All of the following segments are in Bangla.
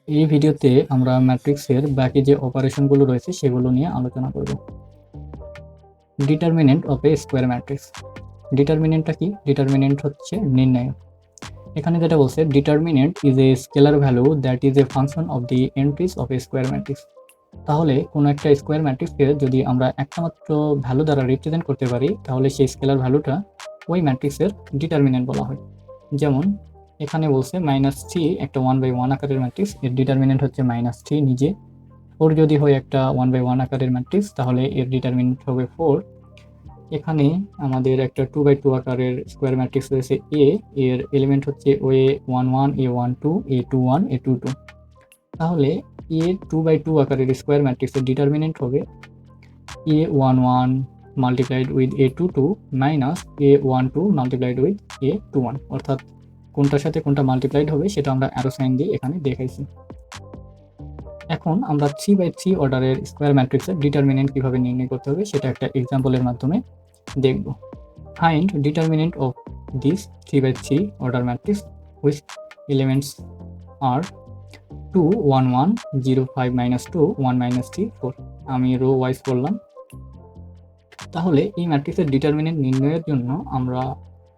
এই ভিডিওতে আমরা ম্যাট্রিক্সের বাকি যে অপারেশনগুলো রয়েছে সেগুলো নিয়ে আলোচনা করব। Determinant of a square matrix. ডিটারমিনেন্টটা কি? ডিটারমিনেন্ট হচ্ছে নির্ণায়ক। এখানে যেটা বলছে, determinant is a scalar value that is a function of the entries of a square matrix. তাহলে কোনো একটা স্কোয়ার ম্যাট্রিক্সকে যদি আমরা একটা মাত্র ভ্যালু দ্বারা রিপ্রেজেন্ট করতে পারি, তাহলে সেই স্কেলার ভ্যালুটা ওই ম্যাট্রিক্সের ডিটারমিনেন্ট বলা হয়। যেমন এখানে বলছে -3 একটা 1/1 আকারের ম্যাট্রিক্স, এর ডিটারমিনেন্ট হচ্ছে -3 নিজে। 4 যদি হয় একটা 1/1 আকারের ম্যাট্রিক্স, তাহলে এর ডিটারমিনেন্ট হবে 4। এখানে আমাদের একটা 2/2 আকারের স্কোয়ার ম্যাট্রিক্স রয়েছে এ, এর এলিমেন্ট হচ্ছে a11 a12 a21 a22। তাহলে a2/2 আকারের স্কোয়ার ম্যাট্রিক্সের ডিটারমিনেন্ট হবে a11 multiplied with a22 minus a12 multiplied with a21, অর্থাৎ কোনটার সাথে কোনটা মাল্টিপ্লাইড হবে সেটা আমরা অ্যারো সাইন দিয়ে এখানে দেখাইছি। এখন আমরা 3/3 অর্ডারের স্কোয়ার ম্যাট্রিক্সের ডিটারমিনেন্ট কিভাবে নির্ণয় করতে হবে সেটা একটা এক্সাম্পলের মাধ্যমে দেখব। Find determinant of this 3/3 order matrix with elements আর 2 1 1 0 5 -2 1 -3 4। আমি রো ওয়াইজ করলাম। তাহলে এই ম্যাট্রিক্সের ডিটারমিনেন্ট নির্ণয়ের জন্য আমরা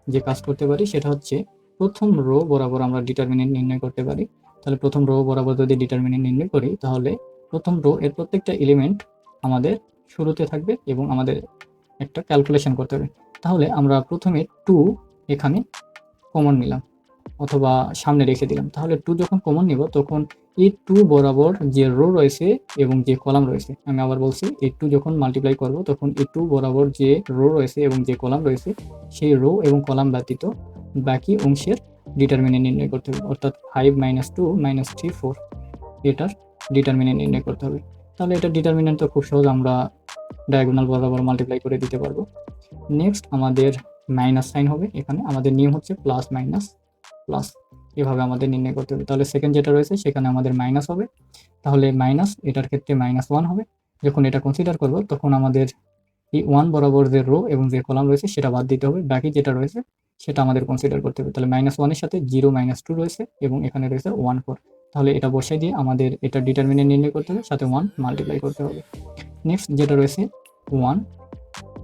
যে কাজ করতে পারি সেটা হচ্ছে, প্রথম রো বরাবর আমরা ডিটারমিনেন্ট নির্ণয় করতে পারি। তাহলে প্রথম রো বরাবর যদি ডিটারমিনেন্ট নির্ণয় করি, তাহলে প্রথম রো এর প্রত্যেকটা এলিমেন্ট আমাদের শুরুতে থাকবে এবং আমাদের একটা ক্যালকুলেশন করতে হবে। তাহলে আমরা প্রথমে 2 এখানে কমন নিলাম অথবা সামনে রেখে দিলাম। তাহলে 2 যখন কমন নিব, তখন এই 2 বরাবর যে রো রয়েছে এবং যে কলাম রয়েছে, আমি আবার বলছি, এই 2 যখন মাল্টিপ্লাই করব, তখন এই 2 বরাবর যে রো রয়েছে এবং যে কলাম রয়েছে, সেই রো এবং কলাম ব্যতীত বাকি অংশের ডিটারমিনেন্ট নির্ণয় করতে হবে। অর্থাৎ 5 -2 -3 4 এটার ডিটারমিনেন্ট নির্ণয় করতে হবে। তাহলে এটার ডিটারমিনেন্ট তো খুব সহজ, আমরা ডায়াগোনাল বরাবর মাল্টিপ্লাই করে দিতে পারবো। নেক্সট আমাদের মাইনাস সাইন হবে, এখানে আমাদের নিয়ম হচ্ছে প্লাস মাইনাস প্লাস, এভাবে আমাদের নির্ণয় করতে হবে। তাহলে সেকেন্ড যেটা রয়েছে সেখানে আমাদের মাইনাস হবে, তাহলে মাইনাস এটার ক্ষেত্রে -1 হবে। যখন এটা কনসিডার করব, তখন আমাদের এই 1 বরাবর যে রো এবং যে কলাম রয়েছে সেটা বাদ দিতে হবে, বাকি যেটা রয়েছে সেটা আমাদের কনসিডার করতে হবে। তাহলে -1 এর সাথে 0 -2 রয়েছে এবং এখানে রয়েছে 1 4। তাহলে এটা বসাই দিয়ে আমাদের এটা ডিটারমিনেন্ট নির্ণয় করতে হবে, সাথে 1 মাল্টিপ্লাই করতে হবে। নেক্সট যেটা রয়েছে 1,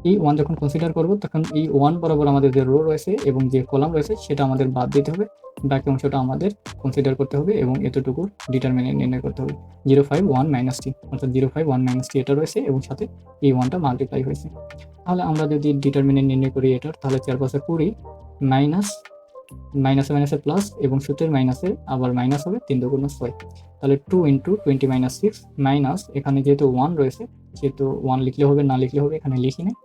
এই 1 যখন কনসিডার করব, তখন এই 1 বরাবর আমাদের যে রো রয়েছে এবং যে কলাম রয়েছে সেটা আমাদের বাদ দিতে হবে, বাকি অংশটা আমাদের কনসিডার করতে হবে এবং এতটুকুর ডিটারমিনেন্ট নির্ণয় করতে হবে। 0 5 1 -3, অর্থাৎ 0 5 1 -3 এটা রয়েছে এবং সাথে এই 1টা মাল্টিপ্লাই হয়েছে। তাহলে আমরা যদি ডিটারমিনেন্ট নির্ণয় করি এটার, তাহলে 4 5 20 মাইনাস মাইনাসে মাইনাসে প্লাস এবং সূত্রের মাইনাসে আবার মাইনাস হবে, 3 2 6। তাহলে 2 × 20 - 6 মাইনাস, এখানে যেহেতু 1 রয়েছে সেহেতু 1 লিখলে হবে, না লিখলে হবে, এখানে লিখি নেই।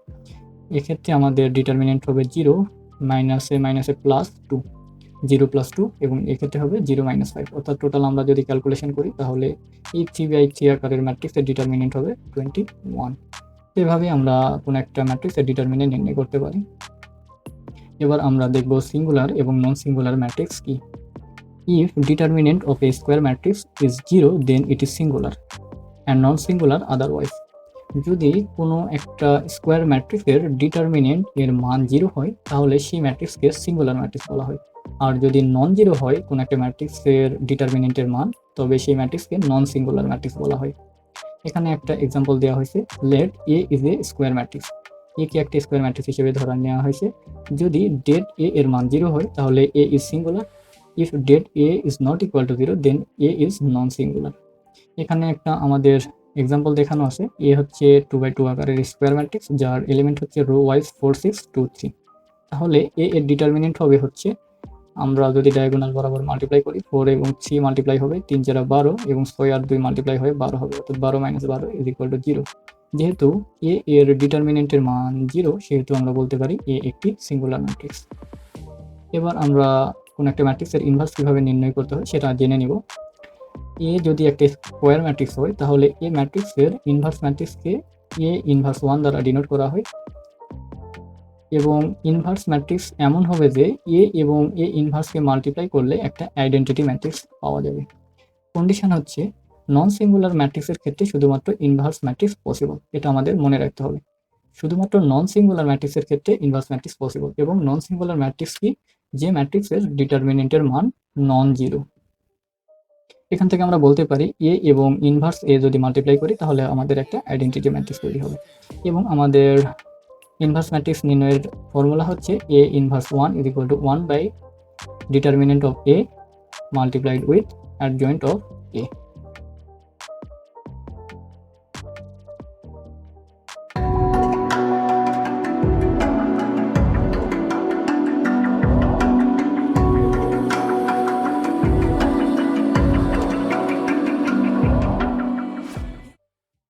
এক্ষেত্রে আমাদের ডিটারমিনেন্ট হবে 0 মাইনাসে মাইনাসে +2 0 + 2 এবং এক্ষেত্রে হবে 0 - 5। অর্থাৎ টোটাল আমরা যদি ক্যালকুলেশন করি, তাহলে এই 3/3 আকারের ম্যাট্রিক্সের ডিটারমিনেন্ট হবে 21। এভাবে আমরা কোনো একটা ম্যাট্রিক্সের ডিটারমিনেন্ট নির্ণয় করতে পারি। এবার আমরা দেখব সিঙ্গুলার এবং নন সিঙ্গুলার ম্যাট্রিক্স কি। If determinant of a square matrix is 0, then it is singular and non singular otherwise. যদি কোনো একটা স্কোয়ার ম্যাট্রিক্সের ডিটারমিনেন্ট এর মান 0 হয়, তাহলে সেই ম্যাট্রিক্সকে সিঙ্গুলার ম্যাট্রিক্স বলা হয়। আর যদি নন জিরো হয় কোনো একটা ম্যাট্রিক্সের ডিটারমিনেন্টের মান, তবে সেই ম্যাট্রিক্সকে নন সিঙ্গুলার ম্যাট্রিক্স বলা হয়। এখানে একটা এক্সাম্পল দেওয়া হয়েছে, let A is a square matrix. A কে একটা স্কোয়ার ম্যাট্রিক্স হিসেবে ধরা নেওয়া হয়েছে। যদি ডেট এ এর মান 0 হয়, তাহলে A is singular. If det A is not equal to 0, then A is non singular. এখানে একটা আমাদের এক্সাম্পল দেখানো আছে, এ হচ্ছে 2/2 আকারের স্কোয়ার ম্যাট্রিক্স, যার এলিমেন্ট হচ্ছে রো ওয়াইজ 4 6 2 3। তাহলে এ এর ডিটারমিনেন্ট হবে হচ্ছে, আমরা যদি ডায়াগোনাল বরাবর মাল্টিপ্লাই করি, 4 এবং 3 মাল্টিপ্লাই হবে 3 4 12 এবং 6 আর 2 মাল্টিপ্লাই হয়ে 12 হবে, অর্থাৎ 12 - 12 = 0। যেহেতু এ এর ডিটারমিনেন্টের মান 0, সেহেতু আমরা বলতে পারি এ একটি সিঙ্গুলার ম্যাট্রিক্স। এবার আমরা কোন একটা ম্যাট্রিক্সের ইনভার্স কিভাবে নির্ণয় করতে হয় সেটা জেনে নিব। এ যদি একটা স্কোয়ার ম্যাট্রিক্স হয়, তাহলে এ ম্যাট্রিক্সের ইনভার্স ম্যাট্রিক্সকে এ ইনভার্স 1 দ্বারা ডিনোট করা হয় এবং ইনভার্স ম্যাট্রিক্স এমন হবে যে এ এবং এ ইনভার্সকে মাল্টিপ্লাই করলে একটা আইডেন্টিটি ম্যাট্রিক্স পাওয়া যাবে। কন্ডিশন হচ্ছে, নন সিঙ্গুলার ম্যাট্রিক্সের ক্ষেত্রে শুধুমাত্র ইনভার্স ম্যাট্রিক্স পসিবল, এটা আমাদের মনে রাখতে হবে। শুধুমাত্র নন সিঙ্গুলার ম্যাট্রিক্সের ক্ষেত্রে ইনভার্স ম্যাট্রিক্স পসিবল। এবং নন সিঙ্গুলার ম্যাট্রিক্স কি? যে ম্যাট্রিক্সের ডিটারমিনেন্টের মান নন জিরো। এখান থেকে আমরা বলতে পারি এ এবং ইনভার্স এ যদি মাল্টিপ্লাই করি তাহলে আমাদের একটা আইডেন্টিটি ম্যাট্রিক্স তৈরি হবে। এবং আমাদের ইনভার্স ম্যাট্রিক্স নির্ণয়ের ফর্মুলা হচ্ছে A inverse 1 is equal to 1 by determinant of A multiplied with adjoint of A.